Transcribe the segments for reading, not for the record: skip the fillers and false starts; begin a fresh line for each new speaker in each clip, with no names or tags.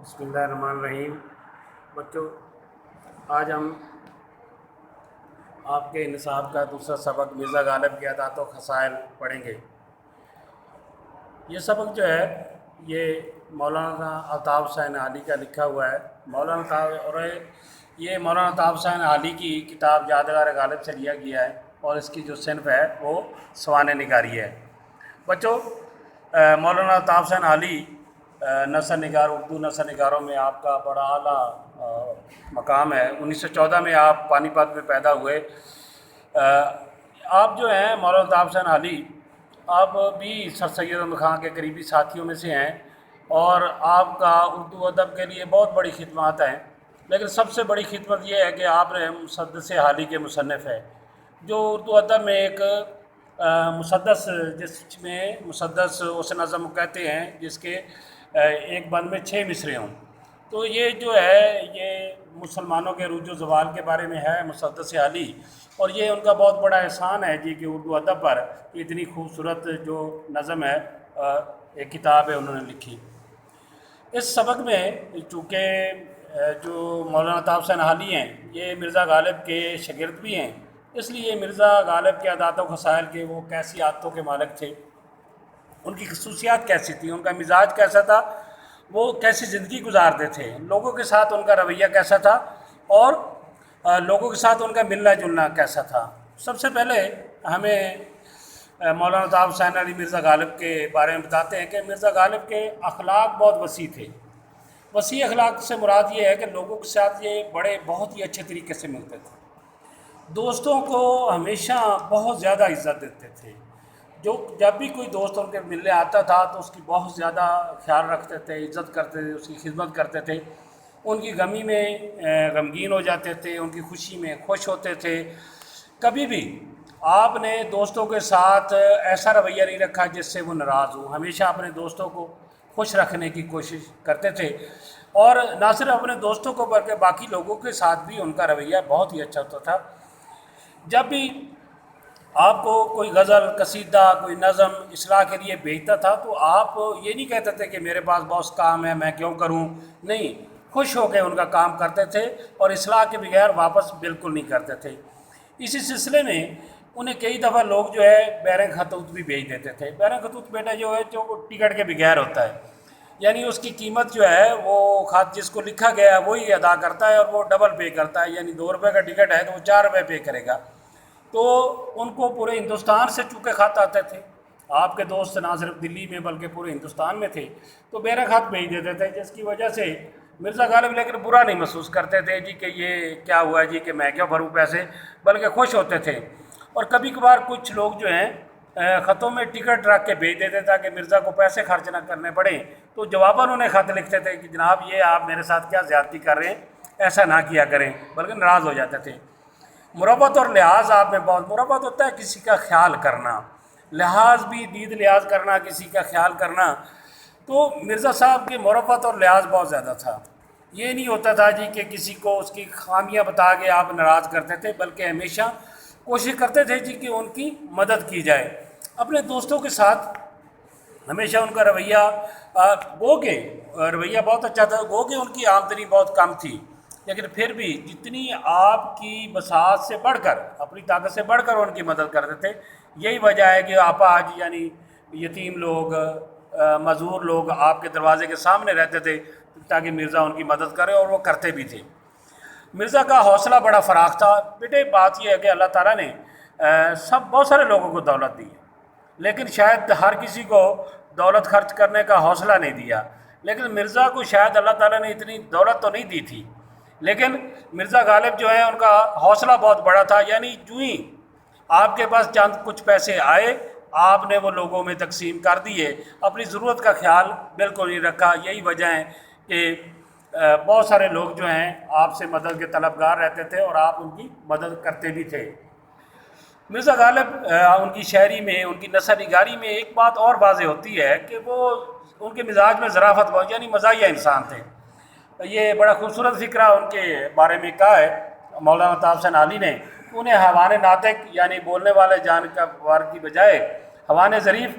बिस्मिल्लाहिर्रहमानिर्रहीम। बच्चों, आज हम आपके निसाब का दूसरा सबक मिर्ज़ा गालिब की अदात व खसाइल पढ़ेंगे। ये सबक जो है ये मौलाना अल्ताफ़ हुसैन आली का लिखा हुआ है। ये मौलाना अल्ताफ़ हुसैन आली की किताब यादगार गालिब से लिया गया है और इसकी जो सिनफ है वो सवाने निगारी है। बच्चों, मौलाना अल्ताफ़ हुसैन आली नसर निगार, उर्दू नसर निगारों में आपका बड़ा आला मकाम है। 1914 में आप पानीपत में पैदा हुए। आप जो हैं मौलाना अल्ताफ़ हुसैन आली, आप भी सर सैयद अहमद ख़ान के करीबी साथियों में से हैं और आपका उर्दू अदब के लिए बहुत बड़ी खिदमत हैं। लेकिन सबसे बड़ी खिदमत ये है कि आपने मुसद्दस हाली के मुसन्निफ़ है, जो उर्दू अदब में एक मुसद्दस, जिसमें मुसद्दस उस नज़म कहते हैं जिसके एक बंद में 6 मिसरे हों। तो ये जो है ये मुसलमानों के रूज व ज़वाल के बारे में है मुसद्दस आली, और ये उनका बहुत बड़ा एहसान है जी कि उर्दू अदब पर इतनी खूबसूरत जो नज़म है, एक किताब है उन्होंने लिखी। इस सबक में चूँकि जो मौलाना अल्ताफ़ हुसैन आली हैं ये मिर्ज़ा गालिब के शागिर्द भी हैं, इसलिए मिर्ज़ा गालिब के अदात व खसाइल के वो कैसी आदतों के मालिक थे, उनकी खसूसियात कैसी थी, उनका मिजाज कैसा था, वो कैसी ज़िंदगी गुजारते थे, लोगों के साथ उनका रवैया कैसा था और लोगों के साथ उनका मिलना जुलना कैसा था। सबसे पहले हमें मौलाना अल्ताफ़ हुसैन अली मिर्ज़ा गालिब के बारे में बताते हैं कि मिर्ज़ा गालिब के अखलाक बहुत वसी थे। वसी अखलाक से मुराद ये है कि लोगों के साथ ये बहुत ही अच्छे तरीके से मिलते थे, दोस्तों को हमेशा बहुत ज़्यादा इज़्ज़त देते थे। जब भी कोई दोस्त उनके मिलने आता था तो उसकी बहुत ज़्यादा ख्याल रखते थे, इज़्ज़त करते थे, उसकी खिदमत करते थे, उनकी गमी में गमगीन हो जाते थे, उनकी खुशी में खुश होते थे। कभी भी आपने दोस्तों के साथ ऐसा रवैया नहीं रखा जिससे वो नाराज़ हो, हमेशा अपने दोस्तों को खुश रखने की कोशिश करते थे और ना सिर्फ अपने दोस्तों को बल्कि बाकी लोगों के साथ भी उनका रवैया बहुत ही अच्छा होता था। जब भी आपको कोई गज़ल, कसीदा, कोई नज़म इसलाह के लिए भेजता था तो आप ये नहीं कहते थे कि मेरे पास बहुत काम है, मैं क्यों करूं, नहीं, खुश होकर उनका काम करते थे और इसलाह के बगैर वापस बिल्कुल नहीं करते थे। इसी सिलसिले में उन्हें कई दफ़ा लोग जो है बैरंग खतूत भी भेज देते थे। बैरंग खतूत बेटा जो है जो टिकट के बगैर होता है, यानी उसकी कीमत जो है वो खत जिसको लिखा गया है वही अदा करता है और वो डबल पे करता है, यानी 2 रुपये का टिकट है तो वो 4 रुपये पे करेगा। तो उनको पूरे हिंदुस्तान से चूँकि ख़त आते थे, आपके दोस्त ना सिर्फ दिल्ली में बल्कि पूरे हिंदुस्तान में थे, तो मेरा ख़त भेज देते थे, जिसकी वजह से मिर्ज़ा गालिब लेकिन बुरा नहीं महसूस करते थे जी कि ये क्या हुआ जी कि मैं क्यों भरूँ पैसे, बल्कि खुश होते थे। और कभी कभार कुछ लोग जो हैं ख़तों में टिकट रख के भेज देते ताकि मिर्ज़ा को पैसे खर्च ना करने पड़े, तो जवाबन उन्हें ख़त लिखते थे कि जनाब ये आप मेरे साथ क्या ज़्यादती कर रहे हैं, ऐसा ना किया करें, बल्कि नाराज़ हो जाते थे। मुरब्बत और लिहाज आप में बहुत, मुरब्बत होता है किसी का ख्याल करना, लिहाज भी दीद लिहाज करना, किसी का ख्याल करना। तो मिर्ज़ा साहब के मुरब्बत और लिहाज बहुत ज़्यादा था। ये नहीं होता था जी कि किसी को उसकी खामियां बता के आप नाराज़ करते थे, बल्कि हमेशा कोशिश करते थे जी कि उनकी मदद की जाए। अपने दोस्तों के साथ हमेशा उनका रवैया गो के रवैया बहुत अच्छा था। गो के उनकी आमदनी बहुत कम थी, लेकिन फिर भी जितनी आपकी बसात से बढ़कर, अपनी ताकत से बढ़कर उनकी मदद करते थे। यही वजह है कि आपा आज यानी यतीम लोग, मजदूर लोग आपके दरवाजे के सामने रहते थे ताकि मिर्ज़ा उनकी मदद करे, और वो करते भी थे। मिर्ज़ा का हौसला बड़ा फ़राख था। बेटे बात यह है कि अल्लाह ताला ने बहुत सारे लोगों को दौलत दी है, लेकिन शायद हर किसी को दौलत खर्च करने का हौसला नहीं दिया। लेकिन मिर्ज़ा को शायद अल्लाह ताला ने इतनी दौलत तो नहीं दी थी, लेकिन मिर्ज़ा गालिब जो है उनका हौसला बहुत बड़ा था। यानी जो ही आपके पास चंद कुछ पैसे आए, आपने वो लोगों में तकसीम कर दिए, अपनी ज़रूरत का ख्याल बिल्कुल नहीं रखा। यही वजह है कि बहुत सारे लोग जो हैं आपसे मदद के तलबगार रहते थे और आप उनकी मदद करते भी थे। मिर्ज़ा गालिब उनकी शायरी में, उनकी नसर निगारी में एक बात और वाज़ेह होती है कि वो उनके मिजाज में ज़राफ़त बहुत, यानी मज़ाहिया इंसान थे। ये बड़ा खूबसूरत फ़िक्रा उनके बारे में कहा है मौलाना अल्ताफ़ हुसैन आली ने। उन्हें हवाने नातिक यानी बोलने वाले जानवर की बजाय हवाने ज़रीफ़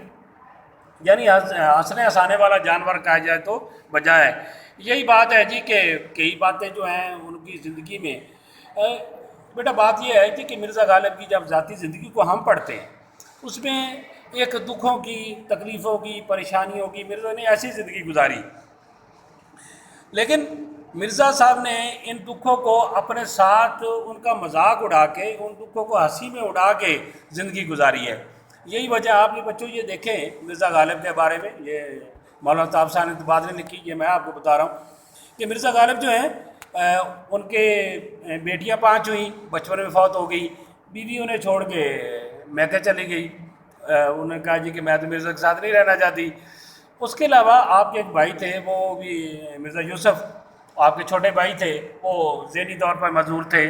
یعنی ہنسنے ہنسانے والا جانور کہا جائے تو بجائے یہی بات ہے جی کہ کئی باتیں جو ہیں ان کی زندگی میں بیٹا بات یہ ہے جی کہ مرزا غالب کی جب ذاتی زندگی کو ہم پڑھتے ہیں اس میں ایک دکھوں کی، تکلیفوں کی، پریشانیوں کی مرزا نے ایسی زندگی گزاری، لیکن مرزا صاحب نے ان دکھوں کو اپنے ساتھ ان کا مذاق اڑا کے، ان دکھوں کو ہنسی میں اڑا کے زندگی گزاری ہے۔ یہی وجہ آپ بھی بچوں یہ دیکھیں مرزا غالب کے بارے میں، یہ مولانا طاہر صاحب نے بعد میں لکھی، یہ میں آپ کو بتا رہا ہوں کہ مرزا غالب جو ہیں ان کے بیٹیاں 5 ہوئیں، بچپن میں فوت ہو گئی، بیوی انہیں چھوڑ کے میکے چلی گئی، انہوں نے کہا جی کہ میں تو مرزا کے ساتھ نہیں رہنا چاہتی۔ اس کے علاوہ آپ کے ایک بھائی تھے، وہ بھی مرزا یوسف، آپ کے چھوٹے بھائی تھے، وہ ذہنی طور پر معذور تھے۔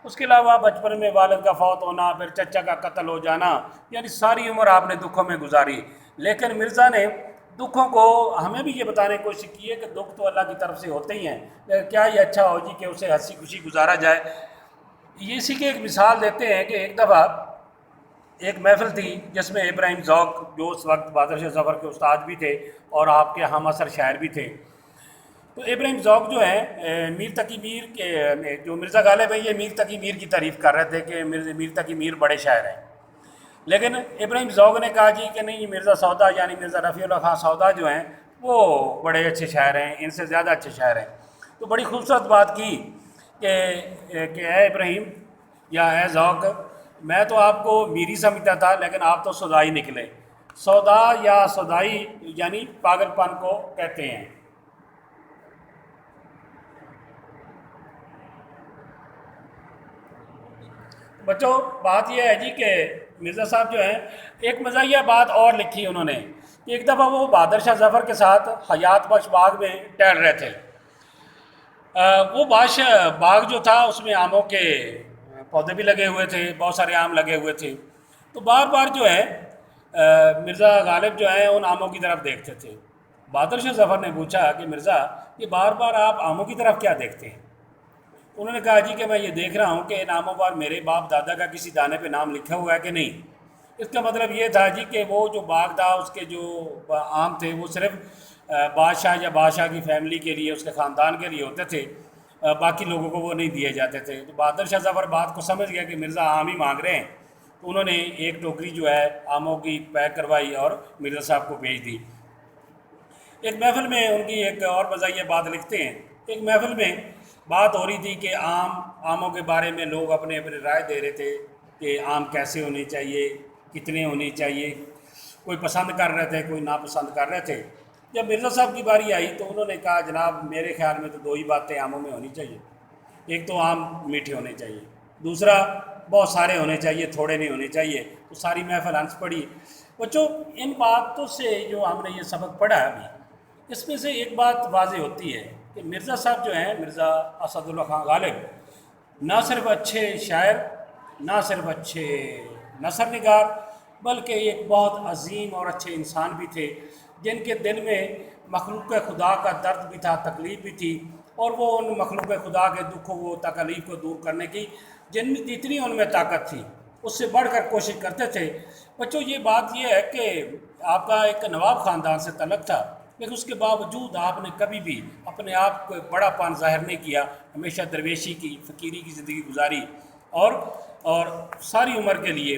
اس کے علاوہ بچپن میں والد کا فوت ہونا، پھر چچا کا قتل ہو جانا، یعنی ساری عمر آپ نے دکھوں میں گزاری، لیکن مرزا نے دکھوں کو ہمیں بھی یہ بتانے کی کوشش کی ہے کہ دکھ تو اللہ کی طرف سے ہوتے ہی ہیں، لیکن کیا یہ اچھا ہو جی کہ اسے ہنسی خوشی گزارا جائے۔ یہ اسی کی ایک مثال دیتے ہیں کہ ایک دفعہ ایک محفل تھی جس میں ابراہیم ذوق، جو اس وقت بہادر شاہ ظفر کے استاد بھی تھے اور آپ کے ہم عصر شاعر بھی تھے، تو ابراہیم ذوق جو ہیں میر تقی میر کے جو مرزا غالب ہیں، یہ میر تقی میر کی تعریف کر رہے تھے کہ میر تقی میر بڑے شاعر ہیں، لیکن ابراہیم ذوق نے کہا جی کہ نہیں، مرزا سودا یعنی مرزا رفیع اللہ خان سودا جو ہیں وہ بڑے اچھے شاعر ہیں، ان سے زیادہ اچھے شاعر ہیں۔ تو بڑی خوبصورت بات کی کہ اے ابراہیم یا اے ذوق، میں تو آپ کو میری سمجھتا تھا، لیکن آپ تو سودائی نکلے۔ سودا یا سودائی یعنی پاگل پن کو کہتے ہیں۔ بچوں بات یہ ہے جی کہ مرزا صاحب جو ہیں ایک مزاحیہ بات اور لکھی انہوں نے کہ ایک دفعہ وہ بہادر شاہ ظفر کے ساتھ حیات بخش باغ میں ٹہل رہے تھے۔ وہ باغ جو تھا اس میں آموں کے پودے بھی لگے ہوئے تھے، بہت سارے آم لگے ہوئے تھے، تو بار بار جو ہے مرزا غالب جو ہیں ان آموں کی طرف دیکھتے تھے۔ بہادر شاہ ظفر نے پوچھا کہ مرزا یہ بار بار آپ آموں کی طرف کیا دیکھتے ہیں؟ انہوں نے کہا جی کہ میں یہ دیکھ رہا ہوں کہ ان آموں پر میرے باپ دادا کا کسی دانے پہ نام لکھا ہوا ہے کہ نہیں۔ اس کا مطلب یہ تھا جی کہ وہ جو باغ تھا اس کے جو آم تھے وہ صرف بادشاہ یا بادشاہ کی فیملی کے لیے، اس کے خاندان کے لیے ہوتے تھے، باقی لوگوں کو وہ نہیں دیے جاتے تھے۔ تو بہادر شاہ ظفر بات کو سمجھ گیا کہ مرزا آم ہی مانگ رہے ہیں، تو انہوں نے ایک ٹوکری جو ہے آموں کی پیک کروائی اور مرزا صاحب کو بھیج دی۔ ایک محفل میں ان کی ایک اور مزاحیہ بات لکھتے ہیں، ایک محفل میں بات ہو رہی تھی کہ آموں کے بارے میں لوگ اپنے رائے دے رہے تھے کہ آم کیسے ہونے چاہیے، کتنے ہونے چاہیے، کوئی پسند کر رہے تھے، کوئی ناپسند کر رہے تھے۔ جب مرزا صاحب کی باری آئی تو انہوں نے کہا جناب میرے خیال میں تو 2 ہی باتیں آموں میں ہونی چاہیے، ایک تو آم میٹھے ہونے چاہیے، دوسرا بہت سارے ہونے چاہیے، تھوڑے نہیں ہونے چاہیے۔ تو ساری محفل ہنس پڑی۔ بچوں ان باتوں سے جو ہم نے یہ سبق پڑھا ہے ابھی، اس میں سے ایک بات واضح ہوتی ہے کہ مرزا صاحب جو ہیں مرزا اسد اللہ خان غالب نہ صرف اچھے شاعر، نہ صرف اچھے نثر نگار، بلکہ ایک بہت عظیم اور اچھے انسان بھی تھے، جن کے دل میں مخلوق خدا کا درد بھی تھا، تکلیف بھی تھی، اور وہ ان مخلوق خدا کے دکھوں و تکلیف کو دور کرنے کی جتنی ان میں طاقت تھی اس سے بڑھ کر کوشش کرتے تھے۔ بچوں یہ بات یہ ہے کہ آپ کا ایک نواب خاندان سے تعلق تھا، لیکن اس کے باوجود آپ نے کبھی بھی اپنے آپ کو بڑا پن ظاہر نہیں کیا، ہمیشہ درویشی کی، فقیری کی زندگی گزاری، اور ساری عمر کے لیے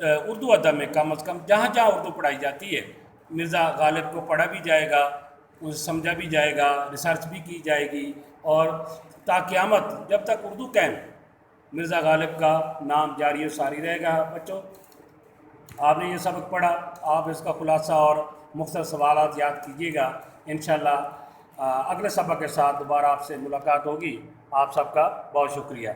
اردو ادب میں کم از کم جہاں جہاں اردو پڑھائی جاتی ہے مرزا غالب کو پڑھا بھی جائے گا، اسے سمجھا بھی جائے گا، ریسرچ بھی کی جائے گی، اور تا قیامت جب تک اردو قائم مرزا غالب کا نام جاری و ساری رہے گا۔ بچوں آپ نے یہ سبق پڑھا، آپ اس کا خلاصہ اور مختصر سوالات یاد کیجیے گا۔ انشاءاللہ اگلے سبق کے ساتھ دوبارہ آپ سے ملاقات ہوگی۔ آپ سب کا بہت شکریہ۔